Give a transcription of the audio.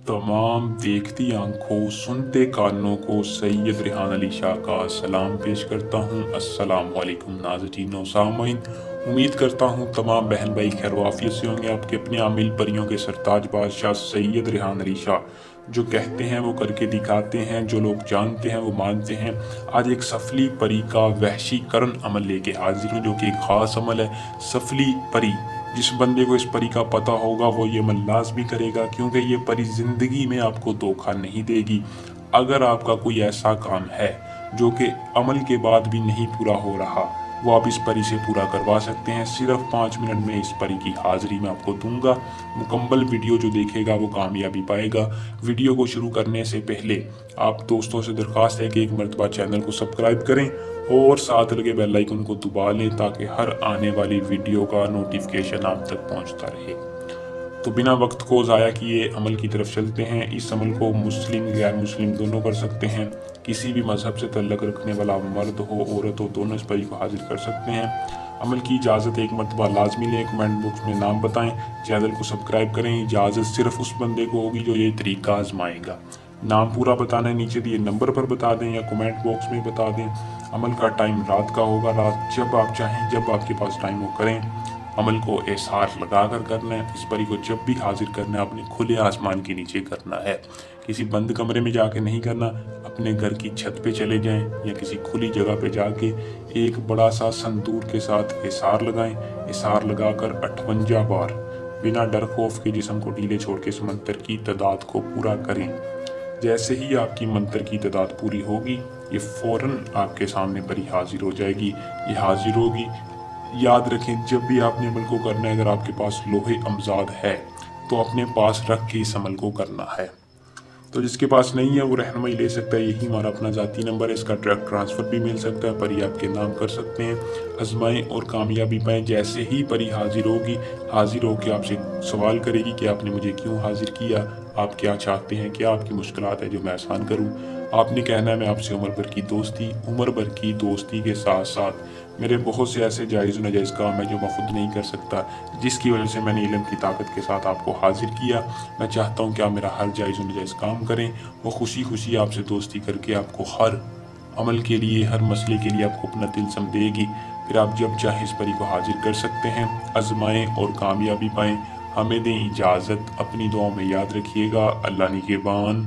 तमाम देखती आंखों सुनते कानों को सैयद रेहान अली शाह का सलाम पेश करता हूँ। अस्सलाम वालेकुम नाज़रीन व सामीन। उम्मीद करता हूँ तमाम बहन भाई खैर वाफियत से होंगे। आपके अपने आमिल परियों के सरताज बादशाह सैयद रेहान अली शाह जो कहते हैं वो करके दिखाते हैं, जो लोग जानते हैं वो मानते हैं। आज एक सफली परी का वहशीकरण अमल लेके हाजिर हूँ, जो कि एक ख़ास अमल है। सफली परी, जिस बंदे को इस परी का पता होगा वो ये अमल लाज़मी करेगा, क्योंकि ये परी ज़िंदगी में आपको धोखा नहीं देगी। अगर आपका कोई ऐसा काम है जो कि अमल के बाद भी नहीं पूरा हो रहा, वो आप इस परी से पूरा करवा सकते हैं। सिर्फ 5 मिनट में इस परी की हाज़िरी मैं आपको दूंगा। मुकम्मल वीडियो जो देखेगा वो कामयाबी पाएगा। वीडियो को शुरू करने से पहले आप दोस्तों से दरख्वास्त है कि एक मरतबा चैनल को सब्सक्राइब करें और साथ लगे बेल आइकन को दबा लें, ताकि हर आने वाली वीडियो का नोटिफिकेशन आप तक पहुंचता रहे। तो बिना वक्त को ज़ाया किए अमल की तरफ चलते हैं। इस अमल को मुस्लिम गैर मुस्लिम दोनों कर सकते हैं। किसी भी मज़हब से तल्लुक़ रखने वाला मर्द हो औरत हो, दोनों इस परी को हाजिर कर सकते हैं। अमल की इजाज़त एक मरतबा लाजमी लें। कमेंट बॉक्स में नाम बताएं, चैनल को सब्सक्राइब करें। इजाज़त सिर्फ उस बंदे को होगी जो ये तरीका आजमाएगा। नाम पूरा बताना है, नीचे दिए नंबर पर बता दें या कमेंट बॉक्स में बता दें। अमल का टाइम रात का होगा, रात जब आप चाहें, जब आपके पास टाइम हो करें। अमल को एहसार लगा कर करना है। इस परी को जब भी हाजिर करना है अपने खुले आसमान के नीचे करना है। किसी बंद कमरे में जाके नहीं करना। अपने घर की छत पे चले जाएं या किसी खुली जगह पे जाके एक बड़ा सा संदूर के साथ एहसार लगाएं। एहसार लगाकर 58 बार बिना डर खौफ के जिस्म को ढीले छोड़ के इस मंत्र की तादाद को पूरा करें। जैसे ही आपकी मंत्र की तादाद पूरी होगी, ये फौरन आपके सामने परी हाजिर हो जाएगी। ये हाजिर होगी। याद रखें, जब भी आपने अमल को करना है, अगर आपके पास लोहे अमजाद है तो अपने पास रख के इस अमल को करना है। तो जिसके पास नहीं है वो रहनुमाई ले सकता है। यही हमारा अपना ज़ाती नंबर है। इसका ट्रैक ट्रांसफ़र भी मिल सकता है। परी आपके नाम कर सकते हैं। आजमाएं और कामयाबी पाएं। जैसे ही परी हाजिर होगी, हाजिर होकर आपसे सवाल करेगी कि आपने मुझे क्यों हाजिर किया, आप क्या चाहते हैं, क्या आपकी मुश्किलात है जो मैं आसान करूं। आपने कहना है मैं आपसे उम्र भर की दोस्ती के साथ साथ मेरे बहुत से ऐसे जायज़ नाजायज़ काम है जो मैं खुद नहीं कर सकता, जिसकी वजह से मैंने इल्म की ताकत के साथ आपको हाजिर किया। मैं चाहता हूँ कि आप मेरा हर जायज़ नाजायज़ काम करें। वो खुशी खुशी आपसे दोस्ती करके आपको हर अमल के लिए, हर मसले के लिए आपको अपना तिल्सम देगी। फिर आप जब चाहे इस परी को हाजिर कर सकते हैं। आजमाएं और कामयाबी पाएं। हमें दें इजाज़त। अपनी दुआओं में याद रखिएगा। अल्लाह निगहबान।